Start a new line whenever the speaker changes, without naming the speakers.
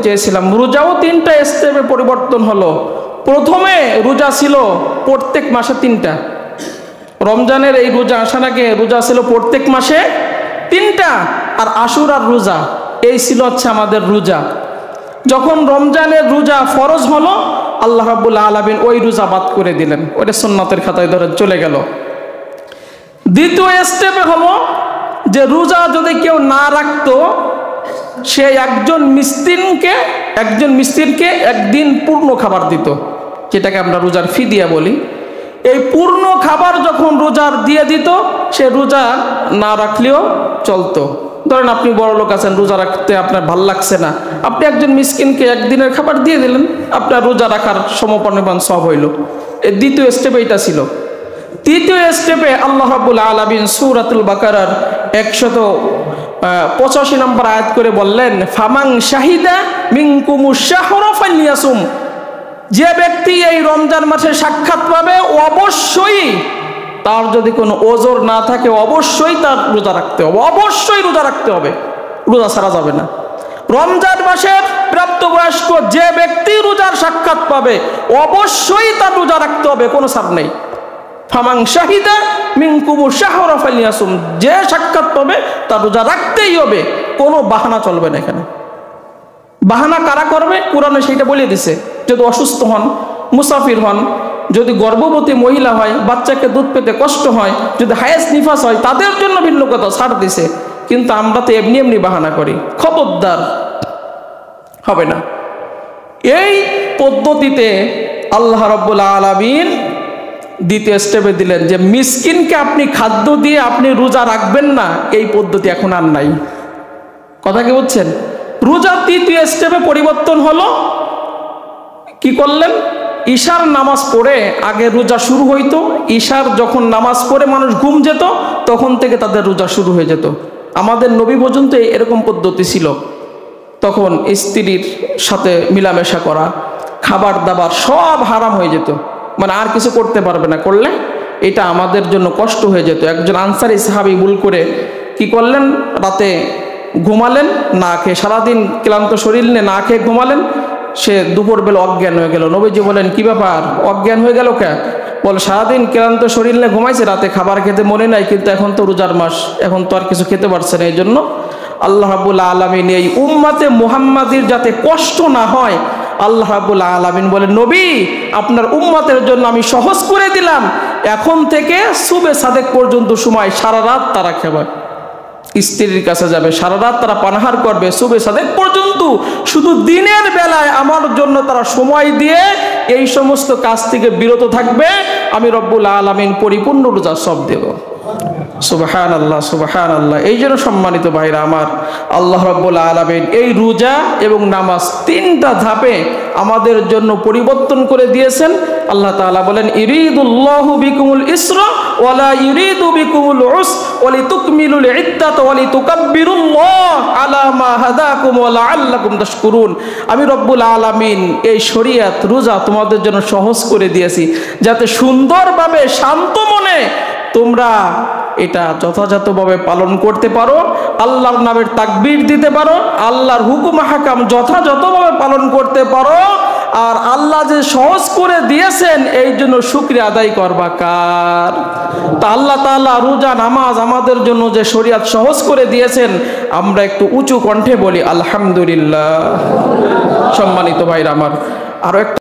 চেয়েছিলাম, রোজাও 3টা স্টেপে পরিবর্তন হলো। প্রথমে রোজা ছিল প্রত্যেক মাসে 3টা, রমজানের এই রোজা আসার আগে রোজা ছিল প্রত্যেক মাসে 3টা, আর আশুরার রোজা এই ছিল হচ্ছে আমাদের রোজা। যখন রমজানের রোজা ফরজ হলো, আল্লাহ রাব্বুল আলামিন ওই রোজা বাদ করে দিলেন, ওটা সুন্নাতের খাতায় ধরে চলে গেল। দ্বিতীয় স্টেপে হলো যে রোজা যদি কেউ না রাখতো, সে একজন মিসকিনকে একদিন পূর্ণ খাবার দিত, যেটাকে আমরা রোজার ফিদিয়া বলি। এই পূর্ণ খাবার যখন রোজার দিয়ে দিত, সে রোজা না রাখলেও চলতো। ধরেন আপনি বড় লোক আছেন, রোজা রাখতে আপনার ভাল লাগছে না, আপনি একজন মিসকিনকে একদিনের খাবার দিয়ে দিলেন, আপনার রোজা রাখার সমপরিমাণ সব হইল। এই দ্বিতীয় স্টেপে এটা ছিল। তৃতীয় স্টেপে আল্লাহ রাব্বুল আলামিন সূরাতুল বাকারার 185 নম্বর আয়াত করে বললেন, ফামান শাহিদা মিনকুমুশ শাহরা ফালইয়াসুম, যে ব্যক্তি এই রমজান মাসে সাক্ষাৎ পাবে, অবশ্যই তার যদি কোনো ওজর না থাকে, অবশ্যই তার রোজা রাখতে হবে, অবশ্যই রোজা রাখতে হবে, রোজা ছাড়া যাবে না। রমজান মাসের প্রাপ্তবয়স্ক যে ব্যক্তি রোজার সাক্ষাৎ পাবে, অবশ্যই তার রোজা রাখতে হবে, কোনো ছাড় নেই। ফামান শাহিদা মিনকুমুশ শাহরা ফালইয়াসুম, যে সাক্ষাৎ পাবে তার রোজা রাখতেই হবে, কোনো বাহানা চলবে না। এখানে বাহানা কারা করবে? কোরআনে সেইটা বলে দিছে। যদি অসুস্থ হন, মুসাফির হন, যদি গর্ভবতী মহিলা হয়, বাচ্চাকে দুধ পেতে কষ্ট হয়, যদি হায়েস নিফাস হয়, তাদের জন্য ভিন্ন কথা ছাড় দিছে। কিন্তু আমরা তো এমনি এমনি বাহানা করি, খবরদার, হবে না। এই পদ্ধতিতে আল্লাহ রাব্বুল আলামিন দ্বিতীয় স্টেপে দিলেন যে মিসকিনকে আপনি খাদ্য দিয়ে আপনি রোজা রাখবেন না, এই পদ্ধতি এখন আর নাই। কথা কি বুঝছেন? রোজা তৃতীয় স্টেপে পরিবর্তন হলো। কি করলেন? ঈশার নামাজ পড়ে আগে রোজা শুরু হইতো, ঈশার যখন নামাজ পড়ে মানুষ ঘুম যেত, তখন থেকে তাদের রোজা শুরু হয়ে যেত। আমাদের নবী পর্যন্ত এরকম পদ্ধতি ছিল। তখন স্ত্রীর সাথে মিলামেশা করা, খাবার দাবার সব হারাম হয়ে যেত, মানে আর কিছু করতে পারবে না, করলে এটা আমাদের জন্য কষ্ট হয়ে যেত। একজন আনসারী সাহাবী ভুল করে কি করলেন, রাতে ঘুমালেন না খেয়ে, সারাদিন ক্লান্ত শরীর নিয়ে না খেয়ে ঘুমালেন, সে দুপুরবেলা অজ্ঞান হয়ে গেল। নবীজি বলেন, কি ব্যাপার, অজ্ঞান হয়ে গেল কে? বল, সারাদিন ক্লান্ত শরীর নিয়ে ঘুমাইছে, রাতে খাবার খেতে মনে নাই, কিন্তু এখন তো রোজার মাস, এখন তো আর কিছু খেতে পারছে না। এই জন্য আল্লাহ রাব্বুল আলামিন এই উম্মতে মুহাম্মাদির যাতে কষ্ট না হয়, আল্লাহ রাব্বুল আলামিন বলেন, নবী আপনার উম্মতের জন্য আমি সহজ করে দিলাম, এখন থেকে সুবে সাদেক পর্যন্ত সময় সারা রাত তারা খাবে, স্ত্রীর কাছে যাবে, সারা রাত তারা পানাহার করবে, সুবে সাদেক পর্যন্ত শুধু দিনের বেলায় আমার জন্য তারা সময় দিয়ে এই সমস্ত কাজ থেকে বিরত থাকবে, আমি রব্বুল আলামিন পরিপূর্ণ রোজা সব দেব। সুবহানাল্লাহ, সুবহানাল্লাহ। এই জন্য সম্মানিত ভাইরা আমার, আল্লাহ রাব্বুল আলামিন এই রোজা এবং নামাজ 3টা ধাপে আমাদের জন্য পরিবর্তন করে দিয়েছেন। আল্লাহ তাআলা বলেন, ইরিদুল্লাহু বিকুমুল ইসরা ওয়ালা ইরিদু বিকুমুল উসর ওয়ালিতুকমিলুল ইদ্দাতা ওয়ালিতুকাব্বিরুল্লাহ আলা মা হাদাকুম ওয়া লাআল্লাকুম তাশকুরুন। আমি রব্বুল আলামিন এই শরীয়ত রোজা তোমাদের জন্য সহজ করে দিয়েছি, যাতে সুন্দরভাবে শান্ত মনে তোমরা এটা যথাযথভাবে পালন করতে পারো, আল্লাহর নামের তাকবীর দিতে পারো, আল্লাহর হুকুম হাকাম যথাযথভাবে পালন করতে পারো। আর আল্লাহ যে সহজ করে দিয়েছেন, এই জন্য শুকরিয়া আদায় করবা কার? তা আল্লাহ তাআলা রোজা নামাজ আমাদের জন্য যে শরীয়ত সহজ করে দিয়েছেন, আমরা একটু উঁচু কণ্ঠে বলি আলহামদুলিল্লাহ। সম্মানিত ভাইরা আমার, আরো একটা